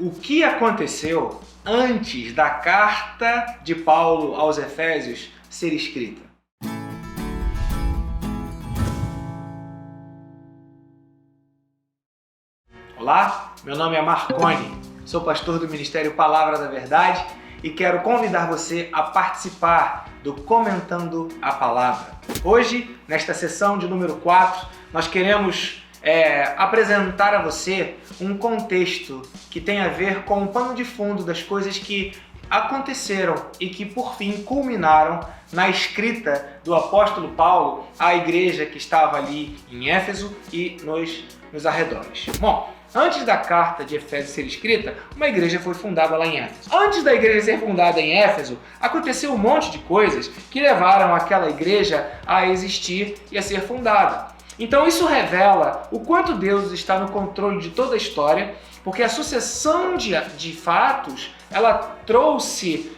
O que aconteceu antes da carta de Paulo aos Efésios ser escrita? Olá, meu nome é Marconi, sou pastor do Ministério Palavra da Verdade e quero convidar você a participar do Comentando a Palavra. Hoje, nesta sessão de número 4, nós queremos apresentar a você um contexto que tem a ver com o pano de fundo das coisas que aconteceram e que por fim culminaram na escrita do apóstolo Paulo à igreja que estava ali em Éfeso e nos arredores. Bom, antes da carta de Efésios ser escrita, uma igreja foi fundada lá em Éfeso. Antes da igreja ser fundada em Éfeso, aconteceu um monte de coisas que levaram aquela igreja a existir e a ser fundada. Então isso revela o quanto Deus está no controle de toda a história, porque a sucessão de fatos, ela trouxe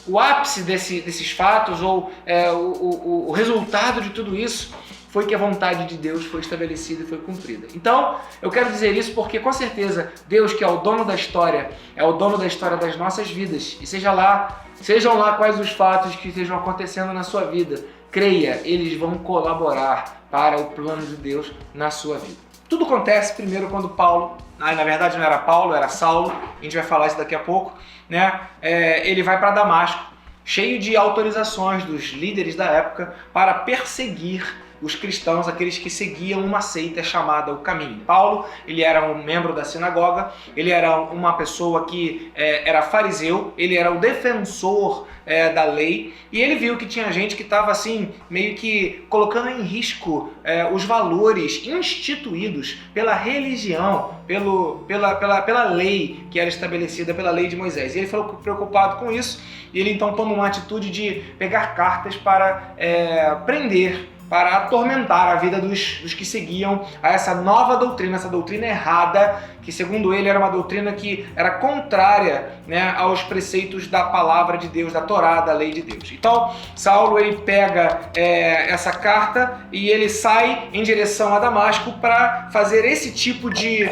o ápice desses fatos, ou o resultado de tudo isso foi que a vontade de Deus foi estabelecida e foi cumprida. Então, eu quero dizer isso porque, com certeza, Deus, que é o dono da história, é o dono da história das nossas vidas. E sejam lá quais os fatos que estejam acontecendo na sua vida, creia, eles vão colaborar para o plano de Deus na sua vida. Tudo acontece primeiro quando Paulo, na verdade não era Paulo, era Saulo, a gente vai falar isso daqui a pouco, né? Ele vai para Damasco, cheio de autorizações dos líderes da época para perseguir os cristãos, aqueles que seguiam uma seita chamada o Caminho. Paulo, ele era um membro da sinagoga, ele era uma pessoa que era fariseu, ele era o defensor da lei, e ele viu que tinha gente que estava assim, meio que colocando em risco os valores instituídos pela religião, pela lei que era estabelecida pela lei de Moisés. E ele ficou preocupado com isso, e ele então toma uma atitude de pegar cartas para prender, para atormentar a vida dos que seguiam a essa nova doutrina, essa doutrina errada, que segundo ele era uma doutrina que era contrária, né, aos preceitos da palavra de Deus, da Torá, da lei de Deus. Então, Saulo, ele pega essa carta e ele sai em direção a Damasco para fazer esse tipo de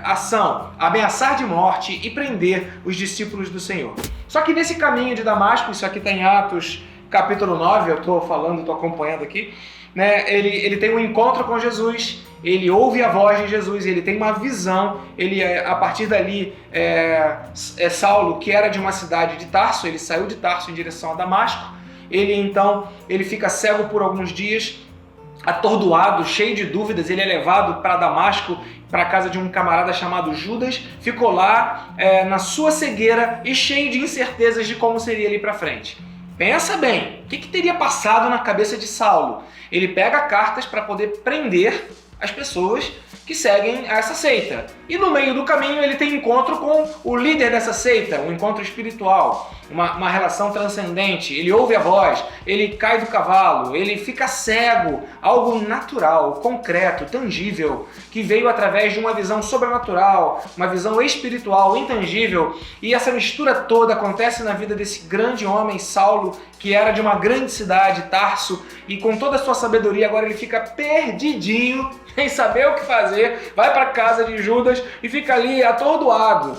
ação, ameaçar de morte e prender os discípulos do Senhor. Só que nesse caminho de Damasco, isso aqui está em Atos capítulo 9, eu estou acompanhando aqui, né? Ele tem um encontro com Jesus, ele ouve a voz de Jesus, ele tem uma visão, a partir dali, Saulo, que era de uma cidade de Tarso, ele saiu de Tarso em direção a Damasco, ele fica cego por alguns dias, atordoado, cheio de dúvidas, ele é levado para Damasco, para a casa de um camarada chamado Judas, ficou lá na sua cegueira e cheio de incertezas de como seria ali para frente. Pensa bem, o que teria passado na cabeça de Saulo? Ele pega cartas para poder prender as pessoas que seguem essa seita. E no meio do caminho ele tem encontro com o líder dessa seita, um encontro espiritual, uma relação transcendente. Ele ouve a voz, ele cai do cavalo, ele fica cego, algo natural, concreto, tangível, que veio através de uma visão sobrenatural, uma visão espiritual, intangível. E essa mistura toda acontece na vida desse grande homem, Saulo, que era de uma grande cidade, Tarso, e com toda a sua sabedoria agora ele fica perdidinho, sem saber o que fazer, vai para a casa de Judas e fica ali atordoado.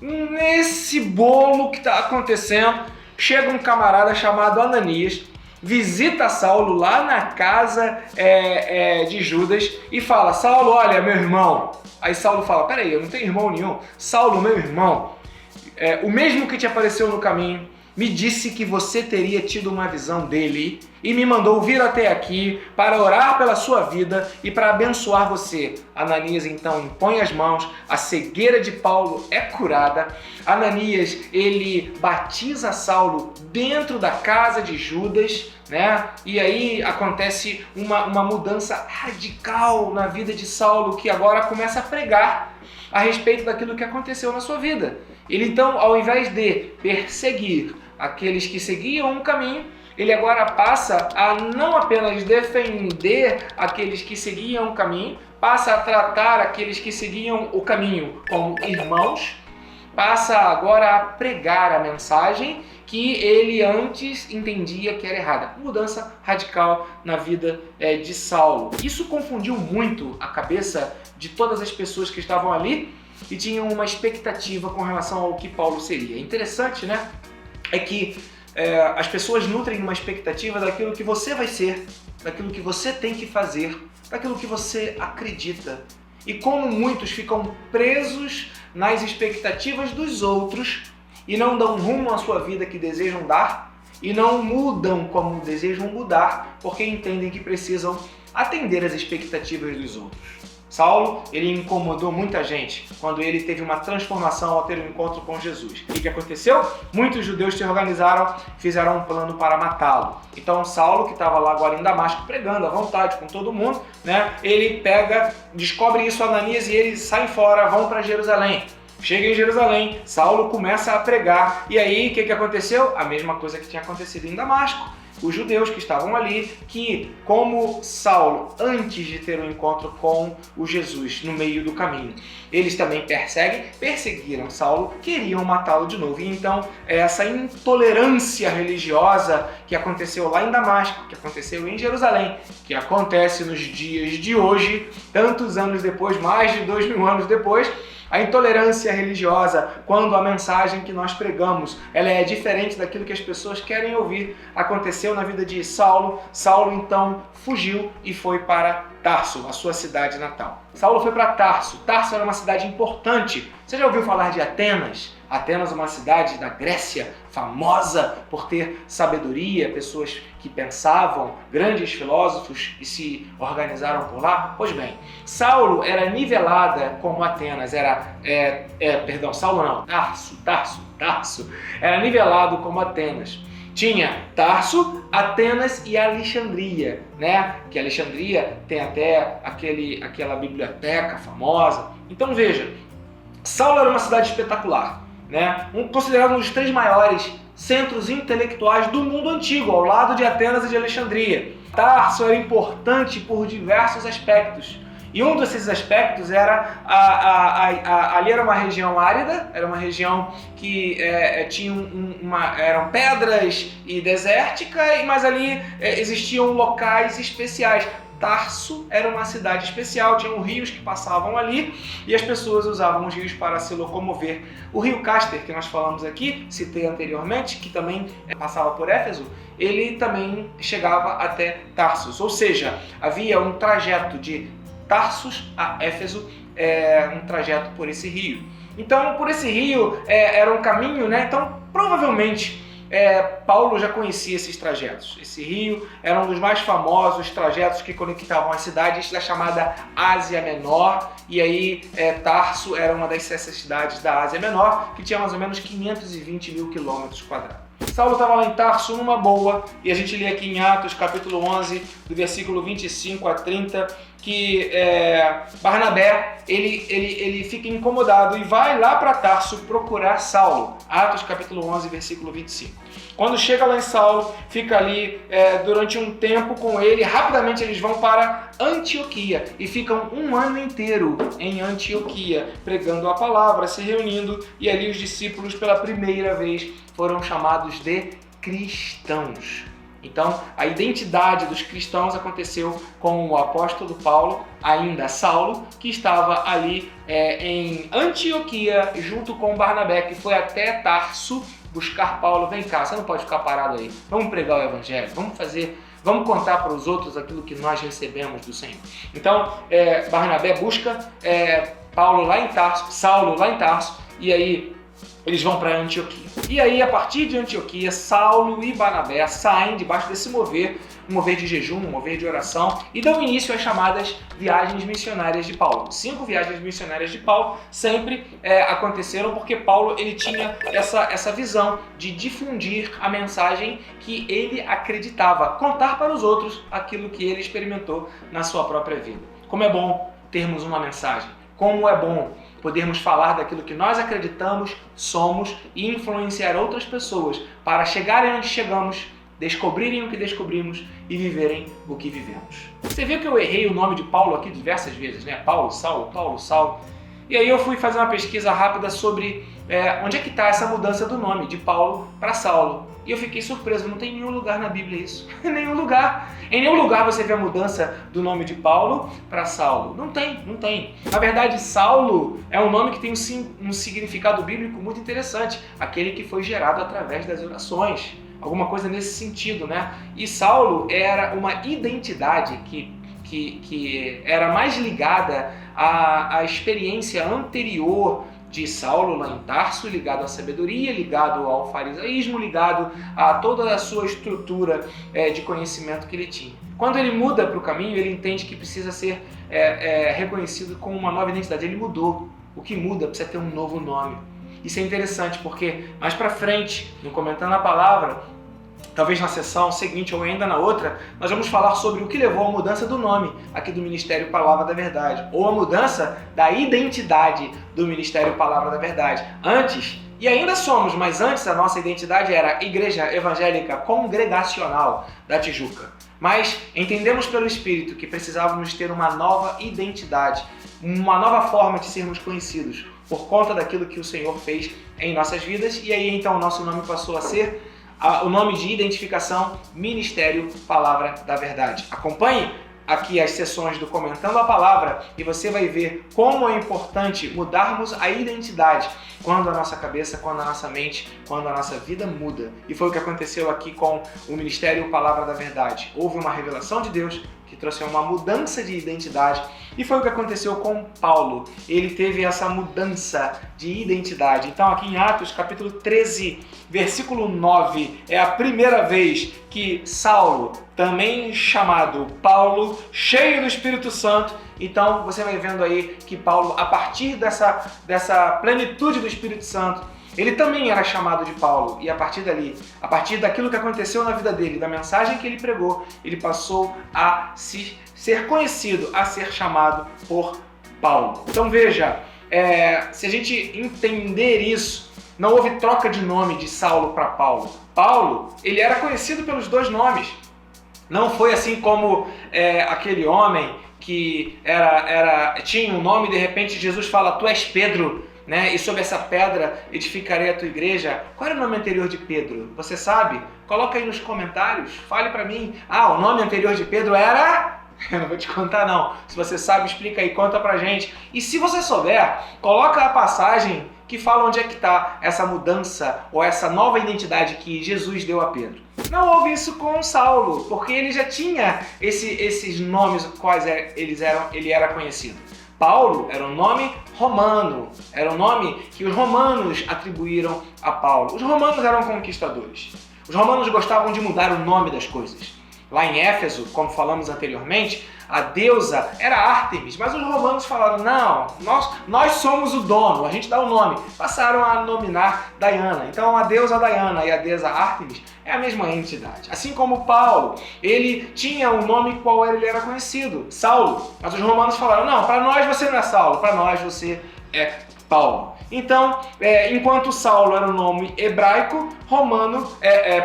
Nesse bolo que está acontecendo, chega um camarada chamado Ananias, visita Saulo lá na casa de Judas e fala: Saulo, olha, meu irmão. Aí Saulo fala: peraí, eu não tenho irmão nenhum. Saulo, meu irmão, o mesmo que te apareceu no caminho, me disse que você teria tido uma visão dele e me mandou vir até aqui para orar pela sua vida e para abençoar você. Ananias então impõe as mãos, a cegueira de Paulo é curada. Ananias, ele batiza Saulo dentro da casa de Judas, né? E aí acontece uma mudança radical na vida de Saulo, que agora começa a pregar a respeito daquilo que aconteceu na sua vida. Ele então, ao invés de perseguir aqueles que seguiam um caminho, ele agora passa a não apenas defender aqueles que seguiam o caminho, passa a tratar aqueles que seguiam o caminho como irmãos, passa agora a pregar a mensagem que ele antes entendia que era errada. Mudança radical na vida de Saulo. Isso confundiu muito a cabeça de todas as pessoas que estavam ali e tinham uma expectativa com relação ao que Paulo seria. Interessante, né? É que as pessoas nutrem uma expectativa daquilo que você vai ser, daquilo que você tem que fazer, daquilo que você acredita. E como muitos ficam presos nas expectativas dos outros e não dão rumo à sua vida que desejam dar e não mudam como desejam mudar porque entendem que precisam atender às expectativas dos outros. Saulo, ele incomodou muita gente quando ele teve uma transformação ao ter um encontro com Jesus. O que aconteceu? Muitos judeus se organizaram, fizeram um plano para matá-lo. Então Saulo, que estava lá agora em Damasco pregando à vontade com todo mundo, né? Ele descobre isso Ananias e eles saem fora, vão para Jerusalém. Chega em Jerusalém, Saulo começa a pregar. E aí, o que aconteceu? A mesma coisa que tinha acontecido em Damasco. Os judeus que estavam ali, que como Saulo, antes de ter um encontro com o Jesus no meio do caminho, eles também perseguiram Saulo, queriam matá-lo de novo. E então, essa intolerância religiosa que aconteceu lá em Damasco, que aconteceu em Jerusalém, que acontece nos dias de hoje, tantos anos depois, mais de 2000 anos depois, a intolerância religiosa, quando a mensagem que nós pregamos ela é diferente daquilo que as pessoas querem ouvir, aconteceu na vida de Saulo. Saulo então fugiu e foi para Tarso, a sua cidade natal. Saulo foi para Tarso. Tarso era uma cidade importante. Você já ouviu falar de Atenas? Atenas é uma cidade da Grécia, famosa por ter sabedoria, pessoas que pensavam, grandes filósofos e se organizaram por lá. Pois bem, Saulo era nivelada como Atenas, Tarso era nivelado como Atenas. Tinha Tarso, Atenas e Alexandria, né? Que Alexandria tem até aquela biblioteca famosa. Então veja, Saulo era uma cidade espetacular, né? Considerado um dos 3 maiores centros intelectuais do mundo antigo, ao lado de Atenas e de Alexandria. Tarso era importante por diversos aspectos. E um desses aspectos era, ali era uma região árida, era uma região que eram pedras e desértica, mas ali existiam locais especiais. Tarso era uma cidade especial, tinham rios que passavam ali e as pessoas usavam os rios para se locomover. O rio Cáster, que nós falamos aqui, citei anteriormente, que também passava por Éfeso, ele também chegava até Tarsus, ou seja, havia um trajeto de Tarsus a Éfeso, um trajeto por esse rio. Então, por esse rio era um caminho, né? Então, provavelmente, Paulo já conhecia esses trajetos. Esse rio era um dos mais famosos trajetos que conectavam as cidades da chamada Ásia Menor. E aí, Tarso era uma dessas cidades da Ásia Menor, que tinha mais ou menos 520 mil quilômetros quadrados. Saulo estava lá em Tarso numa boa, e a gente lê aqui em Atos, capítulo 11, do versículo 25 a 30, que Barnabé, ele fica incomodado e vai lá para Tarso procurar Saulo. Atos, capítulo 11, versículo 25. Quando chega lá em Saulo, fica ali durante um tempo com ele, rapidamente eles vão para Antioquia e ficam um ano inteiro em Antioquia, pregando a palavra, se reunindo, e ali os discípulos pela primeira vez foram chamados de cristãos. Então, a identidade dos cristãos aconteceu com o apóstolo Paulo, ainda Saulo, que estava ali em Antioquia, junto com Barnabé, que foi até Tarso buscar Paulo. Vem cá, você não pode ficar parado aí. Vamos pregar o evangelho, vamos contar para os outros aquilo que nós recebemos do Senhor. Então, Barnabé busca Saulo lá em Tarso, e aí eles vão para Antioquia. E aí, a partir de Antioquia, Saulo e Barnabé saem debaixo desse mover, um mover de jejum, um mover de oração, e dão início às chamadas viagens missionárias de Paulo. 5 viagens missionárias de Paulo sempre aconteceram porque Paulo ele tinha essa visão de difundir a mensagem que ele acreditava, contar para os outros aquilo que ele experimentou na sua própria vida. Como é bom termos uma mensagem, como é bom podermos falar daquilo que nós acreditamos, somos e influenciar outras pessoas para chegarem onde chegamos, descobrirem o que descobrimos e viverem o que vivemos. Você viu que eu errei o nome de Paulo aqui diversas vezes, né? Paulo, Saulo. E aí eu fui fazer uma pesquisa rápida sobre onde é que está essa mudança do nome de Paulo para Saulo. E eu fiquei surpreso, não tem nenhum lugar na Bíblia isso. Nenhum lugar. Em nenhum lugar você vê a mudança do nome de Paulo para Saulo. Não tem. Na verdade, Saulo é um nome que tem um significado bíblico muito interessante. Aquele que foi gerado através das orações. Alguma coisa nesse sentido, né? E Saulo era uma identidade que era mais ligada à experiência anterior de Saulo lá em Tarso, ligado à sabedoria, ligado ao farisaísmo, ligado a toda a sua estrutura de conhecimento que ele tinha. Quando ele muda para o caminho, ele entende que precisa ser reconhecido com uma nova identidade. Ele mudou. O que muda precisa ter um novo nome. Isso é interessante porque mais para frente, no Comentando a Palavra, talvez na sessão seguinte ou ainda na outra, nós vamos falar sobre o que levou à mudança do nome aqui do Ministério Palavra da Verdade, ou a mudança da identidade do Ministério Palavra da Verdade. Antes, e ainda somos, mas antes a nossa identidade era Igreja Evangélica Congregacional da Tijuca. Mas entendemos pelo Espírito que precisávamos ter uma nova identidade, uma nova forma de sermos conhecidos, por conta daquilo que o Senhor fez em nossas vidas, e aí então o nosso nome passou a ser o nome de identificação, Ministério Palavra da Verdade. Acompanhe aqui as sessões do Comentando a Palavra e você vai ver como é importante mudarmos a identidade quando a nossa cabeça, quando a nossa mente, quando a nossa vida muda. E foi o que aconteceu aqui com o Ministério Palavra da Verdade. Houve uma revelação de Deus que trouxe uma mudança de identidade e foi o que aconteceu com Paulo. Ele teve essa mudança de identidade. Então aqui em Atos capítulo 13, versículo 9, é a primeira vez que Saulo, também chamado Paulo, cheio do Espírito Santo, então você vai vendo aí que Paulo, a partir dessa plenitude do Espírito Santo, ele também era chamado de Paulo, e a partir dali, a partir daquilo que aconteceu na vida dele, da mensagem que ele pregou, ele passou a ser conhecido, a ser chamado por Paulo. Então veja, se a gente entender isso, não houve troca de nome de Saulo para Paulo. Paulo, ele era conhecido pelos dois nomes. Não foi assim como aquele homem que tinha um nome e de repente Jesus fala, tu és Pedro, né? E sobre essa pedra edificarei a tua igreja. Qual era o nome anterior de Pedro? Você sabe? Coloca aí nos comentários, fale para mim. O nome anterior de Pedro era... Eu não vou te contar não. Se você sabe, explica aí, conta pra gente. E se você souber, coloca a passagem que fala onde é que está essa mudança ou essa nova identidade que Jesus deu a Pedro. Não houve isso com Saulo, porque ele já tinha esses nomes os quais ele era conhecido. Paulo era um nome romano, era um nome que os romanos atribuíram a Paulo. Os romanos eram conquistadores. Os romanos gostavam de mudar o nome das coisas. Lá em Éfeso, como falamos anteriormente, a deusa era Ártemis, mas os romanos falaram, não, nós somos o dono, a gente dá o nome. Passaram a nominar Diana. Então a deusa Diana e a deusa Ártemis é a mesma entidade. Assim como Paulo, ele tinha um nome qual ele era conhecido, Saulo. Mas os romanos falaram, não, para nós você não é Saulo, para nós você é Paulo. Então, enquanto Saulo era o nome hebraico,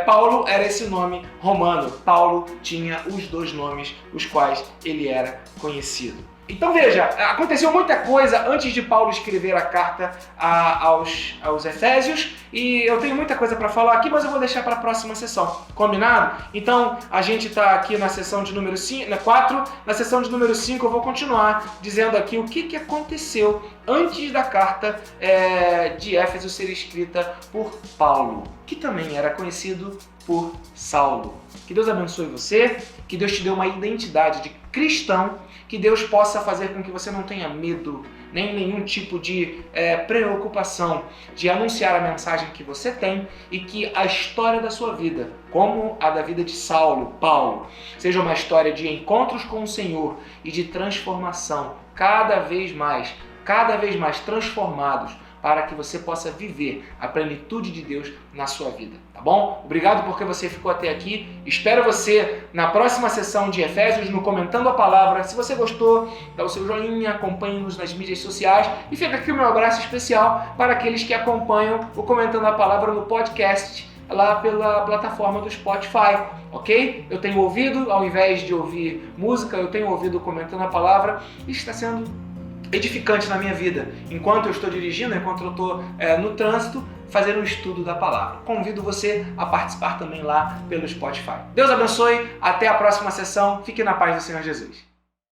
Paulo era esse nome romano. Paulo tinha os dois nomes, os quais ele era conhecido. Então veja, aconteceu muita coisa antes de Paulo escrever a carta aos Efésios e eu tenho muita coisa para falar aqui, mas eu vou deixar para a próxima sessão, combinado? Então a gente está aqui na sessão de número 4, na sessão de número 5 eu vou continuar dizendo aqui o que aconteceu antes da carta de Éfeso ser escrita por Paulo, que também era conhecido por Saulo. Que Deus abençoe você, que Deus te dê uma identidade de cristão, que Deus possa fazer com que você não tenha medo, nem nenhum tipo de preocupação de anunciar a mensagem que você tem e que a história da sua vida, como a da vida de Saulo, Paulo, seja uma história de encontros com o Senhor e de transformação, cada vez mais transformados, para que você possa viver a plenitude de Deus na sua vida, tá bom? Obrigado porque você ficou até aqui. Espero você na próxima sessão de Efésios, no Comentando a Palavra. Se você gostou, dá o seu joinha, acompanhe-nos nas mídias sociais e fica aqui o meu abraço especial para aqueles que acompanham o Comentando a Palavra no podcast, lá pela plataforma do Spotify, ok? Eu tenho ouvido, ao invés de ouvir música, eu tenho ouvido Comentando a Palavra e está sendo edificante na minha vida, enquanto eu estou dirigindo, enquanto eu estou no trânsito, fazer um estudo da palavra. Convido você a participar também lá pelo Spotify. Deus abençoe, até a próxima sessão, fique na paz do Senhor Jesus.